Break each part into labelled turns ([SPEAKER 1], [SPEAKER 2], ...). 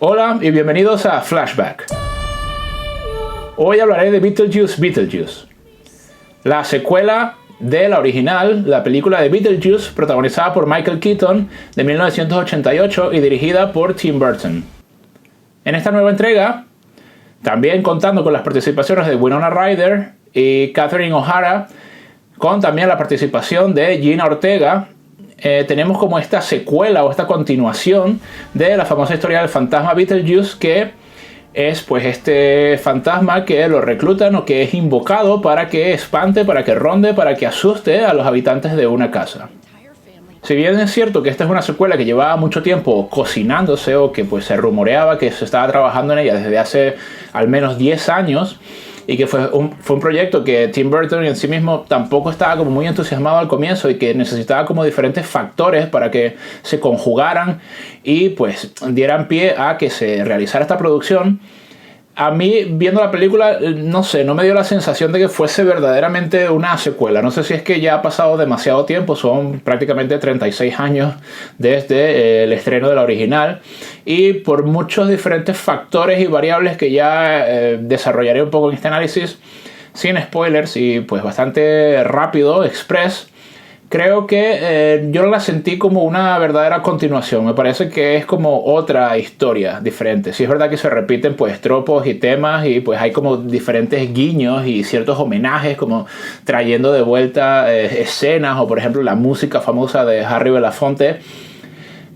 [SPEAKER 1] Hola y bienvenidos a Flashback. Hoy hablaré de Beetlejuice, la secuela de la original, la película de Beetlejuice, protagonizada por Michael Keaton de 1988 y dirigida por Tim Burton. En esta nueva entrega, también contando con las participaciones de Winona Ryder y Catherine O'Hara, con también la participación de Gina Ortega, tenemos como esta secuela o esta continuación de la famosa historia del fantasma Beetlejuice, que es pues este fantasma que lo reclutan o que es invocado para que espante, para que ronde, para que asuste a los habitantes de una casa. Si bien es cierto que esta es una secuela que llevaba mucho tiempo cocinándose o que pues se rumoreaba que se estaba trabajando en ella desde hace al menos 10 años, y que fue un proyecto que Tim Burton en sí mismo tampoco estaba como muy entusiasmado al comienzo y que necesitaba como diferentes factores para que se conjugaran y pues dieran pie a que se realizara esta producción. A mí, viendo la película, no sé, no me dio la sensación de que fuese verdaderamente una secuela. No sé si es que ya ha pasado demasiado tiempo, son prácticamente 36 años desde el estreno de la original. Y por muchos diferentes factores y variables que ya desarrollaré un poco en este análisis, sin spoilers y pues bastante rápido, express, creo que yo la sentí como una verdadera continuación. Me parece que es como otra historia diferente. Sí es verdad que se repiten pues tropos y temas y pues hay como diferentes guiños y ciertos homenajes, como trayendo de vuelta escenas o por ejemplo la música famosa de Harry Belafonte.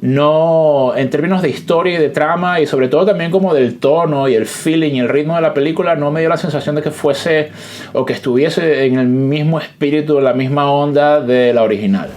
[SPEAKER 1] No, en términos de historia y de trama y sobre todo también como del tono y el feeling y el ritmo de la película, no me dio la sensación de que fuese o que estuviese en el mismo espíritu, en la misma onda de la original.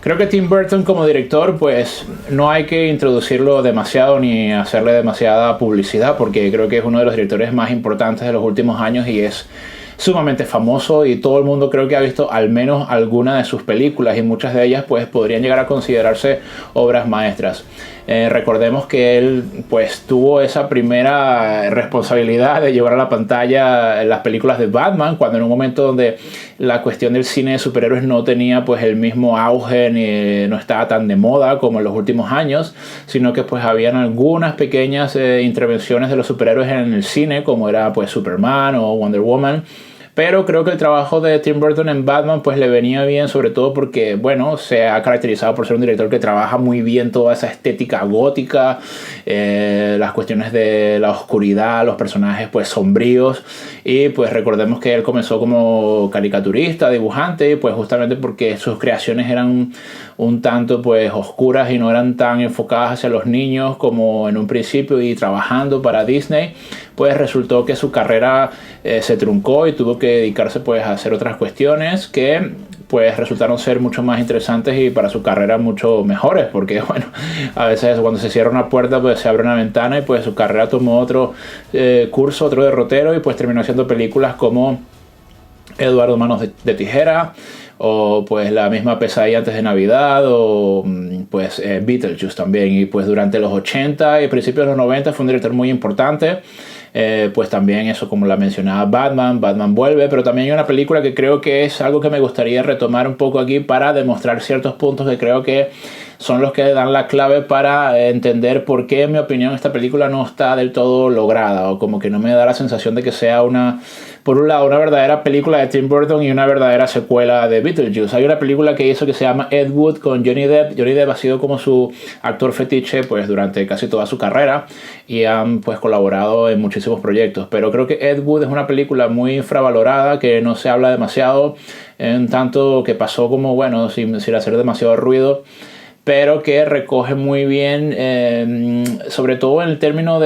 [SPEAKER 1] Creo que Tim Burton como director pues no hay que introducirlo demasiado ni hacerle demasiada publicidad, porque creo que es uno de los directores más importantes de los últimos años y es sumamente famoso y todo el mundo creo que ha visto al menos alguna de sus películas y muchas de ellas pues podrían llegar a considerarse obras maestras. Recordemos que él pues tuvo esa primera responsabilidad de llevar a la pantalla las películas de Batman, cuando en un momento donde la cuestión del cine de superhéroes no tenía pues el mismo auge ni no estaba tan de moda como en los últimos años, sino que pues habían algunas pequeñas intervenciones de los superhéroes en el cine, como era pues Superman o Wonder Woman. Pero creo que el trabajo de Tim Burton en Batman pues le venía bien, sobre todo porque, bueno, se ha caracterizado por ser un director que trabaja muy bien toda esa estética gótica, las cuestiones de la oscuridad, los personajes pues sombríos, y pues recordemos que él comenzó como caricaturista, dibujante, y pues justamente porque sus creaciones eran un tanto pues oscuras y no eran tan enfocadas hacia los niños como en un principio, y trabajando para Disney pues resultó que su carrera se truncó y tuvo que dedicarse pues a hacer otras cuestiones que pues resultaron ser mucho más interesantes y para su carrera mucho mejores, porque bueno, a veces cuando se cierra una puerta pues se abre una ventana y pues su carrera tomó otro curso, otro derrotero, y pues terminó haciendo películas como Eduardo Manos de Tijera, o pues la misma Pesadilla antes de Navidad, o pues Beetlejuice también. Y pues durante los 80 y principios de los 90 fue un director muy importante. Pues también eso, como la mencionaba, Batman vuelve, pero también hay una película que creo que es algo que me gustaría retomar un poco aquí para demostrar ciertos puntos que creo que son los que dan la clave para entender por qué, en mi opinión, esta película no está del todo lograda, o como que no me da la sensación de que sea por un lado, una verdadera película de Tim Burton y una verdadera secuela de Beetlejuice. Hay una película que hizo que se llama Ed Wood con Johnny Depp. Johnny Depp ha sido como su actor fetiche pues durante casi toda su carrera y han pues colaborado en muchísimos proyectos. Pero creo que Ed Wood es una película muy infravalorada, que no se habla demasiado, en tanto que pasó como, bueno, sin hacer demasiado ruido, pero que recoge muy bien, sobre todo en el término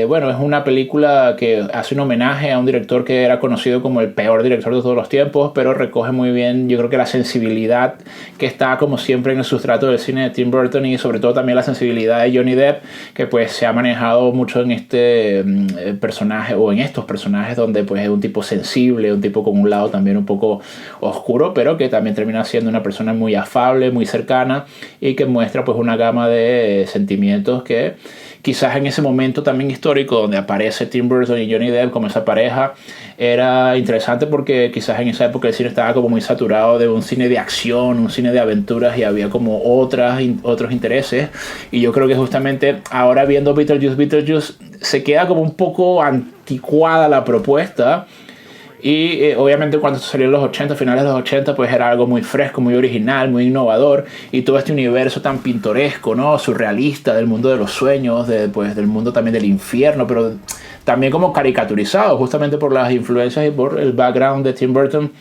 [SPEAKER 1] bueno, es una película que hace un homenaje a un director que era conocido como el peor director de todos los tiempos, pero recoge muy bien, yo creo que la sensibilidad que está como siempre en el sustrato del cine de Tim Burton, y sobre todo también la sensibilidad de Johnny Depp, que pues se ha manejado mucho en este personaje, o en estos personajes, donde pues es un tipo sensible, un tipo con un lado también un poco oscuro, pero que también termina siendo una persona muy afable, muy cercana, y que muestra pues una gama de sentimientos que quizás en ese momento también histórico donde aparece Tim Burton y Johnny Depp como esa pareja era interesante porque quizás en esa época el cine estaba como muy saturado de un cine de acción, un cine de aventuras y había como otros intereses, y yo creo que justamente ahora viendo Beetlejuice se queda como un poco anticuada la propuesta. Y obviamente cuando salió en los 80, finales de los 80, pues era algo muy fresco, muy original, muy innovador, y todo este universo tan pintoresco, ¿no? Surrealista del mundo de los sueños, pues, del mundo también del infierno, pero también como caricaturizado justamente por las influencias y por el background de Tim Burton.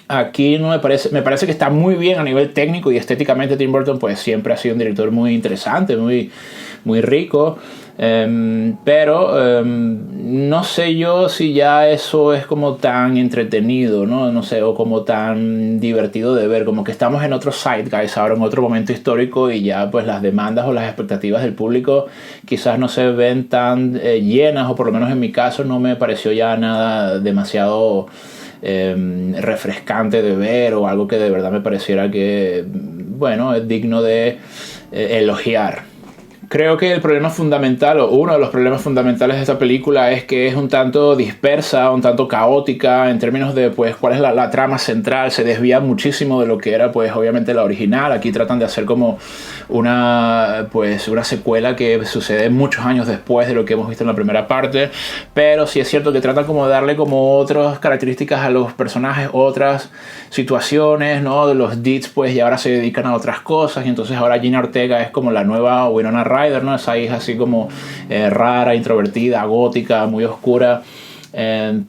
[SPEAKER 1] Aquí no me parece que está muy bien a nivel técnico y estéticamente. Tim Burton pues siempre ha sido un director muy interesante, muy rico. Pero no sé yo si ya eso es como tan entretenido, no sé, o como tan divertido de ver, como que estamos en otro zeitgeist ahora, en otro momento histórico, y ya pues las demandas o las expectativas del público quizás no se ven tan llenas, o por lo menos en mi caso no me pareció ya nada demasiado refrescante de ver, o algo que de verdad me pareciera que, bueno, es digno de elogiar. Creo que el problema fundamental, o uno de los problemas fundamentales de esta película, es que es un tanto dispersa, un tanto caótica en términos de pues cuál es la trama central. Se desvía muchísimo de lo que era pues obviamente la original. Aquí tratan de hacer como una secuela que sucede muchos años después de lo que hemos visto en la primera parte, pero sí es cierto que tratan como de darle como otras características a los personajes, otras situaciones, ¿no? De los Deeds pues y ahora se dedican a otras cosas, y entonces ahora Gina Ortega es como la nueva Winona Ryder, ¿no? Esa hija así como rara, introvertida, gótica, muy oscura.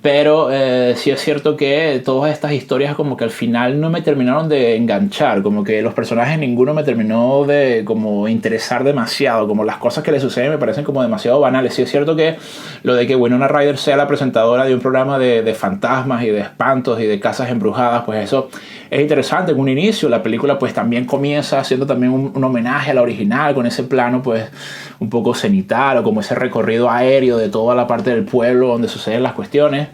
[SPEAKER 1] Pero sí es cierto que todas estas historias como que al final no me terminaron de enganchar, como que los personajes ninguno me terminó de como interesar demasiado, como las cosas que le suceden me parecen como demasiado banales. Sí es cierto que lo de que Winona Ryder sea la presentadora de un programa de fantasmas y de espantos y de casas embrujadas, pues eso es interesante en un inicio. La película pues también comienza haciendo también un homenaje a la original, con ese plano pues un poco cenital, o como ese recorrido aéreo de toda la parte del pueblo donde suceden las cuestiones,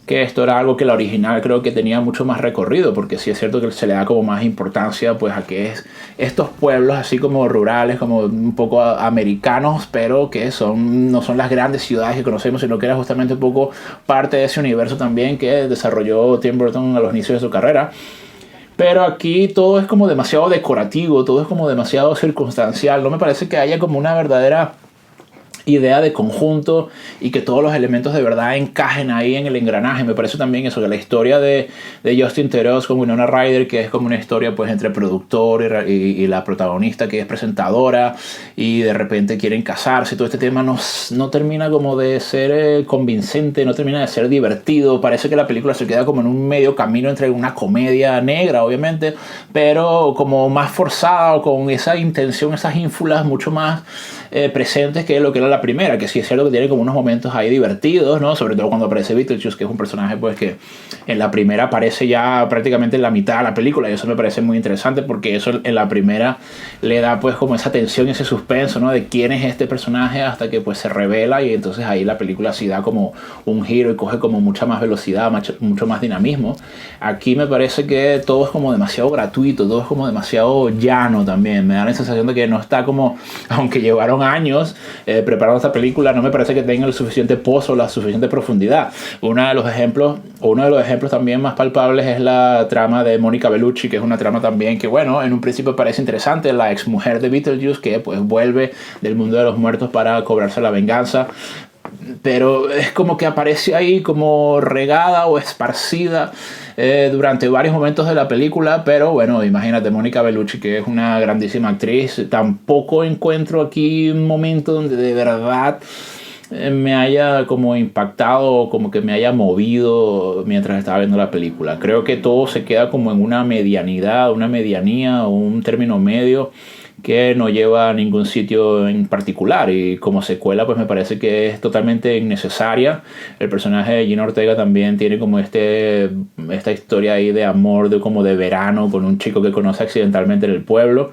[SPEAKER 1] que esto era algo que la original creo que tenía mucho más recorrido, porque sí es cierto que se le da como más importancia pues a que es estos pueblos así como rurales, como un poco americanos, pero que no son las grandes ciudades que conocemos, sino que era justamente un poco parte de ese universo también que desarrolló Tim Burton a los inicios de su carrera. Pero aquí todo es como demasiado decorativo, todo es como demasiado circunstancial. No me parece que haya como una verdadera idea de conjunto y que todos los elementos de verdad encajen ahí en el engranaje. Me parece también eso, que la historia de Justin Theroux con Winona Ryder, que es como una historia pues entre productor y la protagonista, que es presentadora, y de repente quieren casarse, todo este tema no termina como de ser convincente, no termina de ser divertido. Parece que la película se queda como en un medio camino entre una comedia negra, obviamente, pero como más forzada, o con esa intención, esas ínfulas mucho más presentes que lo que era la primera, que sí es cierto que tiene como unos momentos ahí divertidos, ¿no? Sobre todo cuando aparece Beetlejuice, que es un personaje pues que en la primera aparece ya prácticamente en la mitad de la película, y eso me parece muy interesante porque eso en la primera le da pues como esa tensión, ese suspenso, ¿no? De quién es este personaje, hasta que pues se revela, y entonces ahí la película sí da como un giro y coge como mucha más velocidad, mucho más dinamismo. Aquí me parece que todo es como demasiado gratuito, todo es como demasiado llano también. Me da la sensación de que no está como, aunque llevaron años preparando esta película, no me parece que tenga el suficiente pozo, la suficiente profundidad. Uno de los ejemplos también más palpables es la trama de Mónica Bellucci, que es una trama también que, bueno, en un principio parece interesante, la ex mujer de Beetlejuice, que pues vuelve del mundo de los muertos para cobrarse la venganza, pero es como que aparece ahí como regada o esparcida durante varios momentos de la película. Pero bueno, imagínate, Mónica Bellucci, que es una grandísima actriz, tampoco encuentro aquí un momento donde de verdad me haya como impactado, como que me haya movido mientras estaba viendo la película. Creo que todo se queda como en una medianidad, una medianía o un término medio que no lleva a ningún sitio en particular, y como secuela pues me parece que es totalmente innecesaria. El personaje de Gina Ortega también tiene como esta historia ahí de amor, como de verano, con un chico que conoce accidentalmente en el pueblo,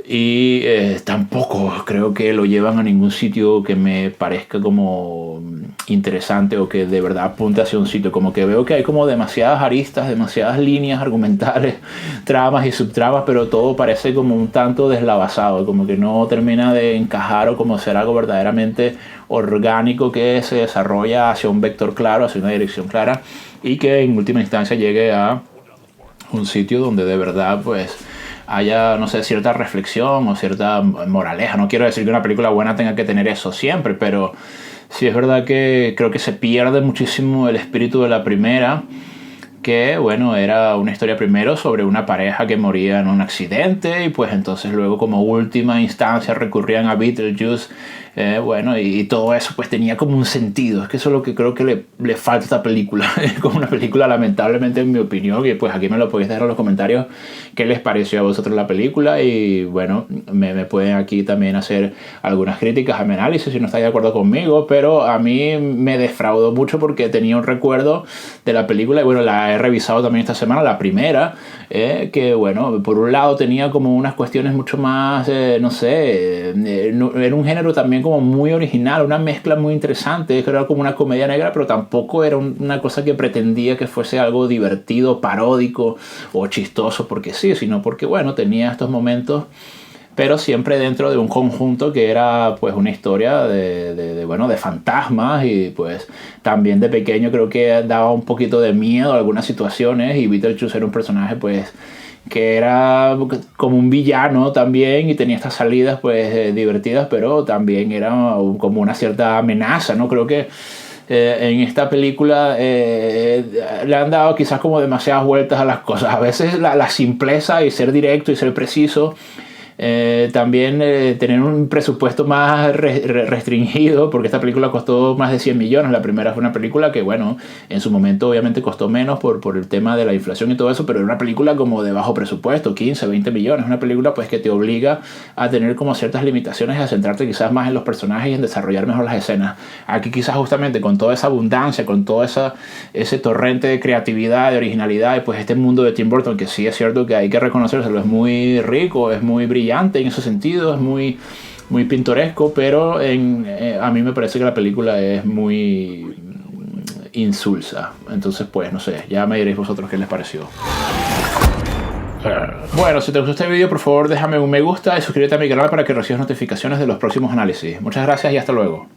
[SPEAKER 1] Y tampoco creo que lo llevan a ningún sitio que me parezca como interesante o que de verdad apunte hacia un sitio. Como que veo que hay como demasiadas aristas, demasiadas líneas argumentales, tramas y subtramas, pero todo parece como un tanto deslavazado, como que no termina de encajar o como ser algo verdaderamente orgánico que se desarrolla hacia un vector claro, hacia una dirección clara, y que en última instancia llegue a un sitio donde de verdad pues haya, no sé, cierta reflexión o cierta moraleja. No quiero decir que una película buena tenga que tener eso siempre, pero sí es verdad que creo que se pierde muchísimo el espíritu de la primera, que bueno, era una historia primero sobre una pareja que moría en un accidente y pues entonces luego como última instancia recurrían a Beetlejuice, bueno, y todo eso pues tenía como un sentido. Es que eso es lo que creo que le falta a esta película. Es como una película, lamentablemente, en mi opinión, y pues aquí me lo podéis dejar en los comentarios qué les pareció a vosotros la película, y bueno, me pueden aquí también hacer algunas críticas a mi análisis si no estáis de acuerdo conmigo, pero a mí me defraudó mucho porque tenía un recuerdo de la película, y bueno, la he revisado también esta semana, la primera, que bueno, por un lado tenía como unas cuestiones mucho más, no sé, era un género también como muy original, una mezcla muy interesante, era como una comedia negra, pero tampoco era una cosa que pretendía que fuese algo divertido, paródico o chistoso porque sí, sino porque bueno, tenía estos momentos, pero siempre dentro de un conjunto que era pues una historia bueno, de fantasmas, y pues también de pequeño creo que daba un poquito de miedo a algunas situaciones, y Beetlejuice era un personaje pues que era como un villano también y tenía estas salidas pues divertidas, pero también era como una cierta amenaza, ¿no? Creo que en esta película le han dado quizás como demasiadas vueltas a las cosas. A veces la simpleza y ser directo y ser preciso, también tener un presupuesto más restringido, porque esta película costó más de 100 millones. La primera fue una película que bueno, en su momento obviamente costó menos por el tema de la inflación y todo eso, pero era una película como de bajo presupuesto, 15, 20 millones, una película pues que te obliga a tener como ciertas limitaciones, a centrarte quizás más en los personajes y en desarrollar mejor las escenas. Aquí quizás justamente con toda esa abundancia, con todo ese torrente de creatividad, de originalidad, y pues este mundo de Tim Burton, que sí es cierto que hay que reconocérselo, es muy rico, es muy brillante en ese sentido, es muy pintoresco, pero a mí me parece que la película es muy insulsa. Entonces pues no sé, ya me diréis vosotros qué les pareció. Bueno, si te gustó este vídeo, por favor déjame un me gusta y suscríbete a mi canal para que recibas notificaciones de los próximos análisis. Muchas gracias y hasta luego.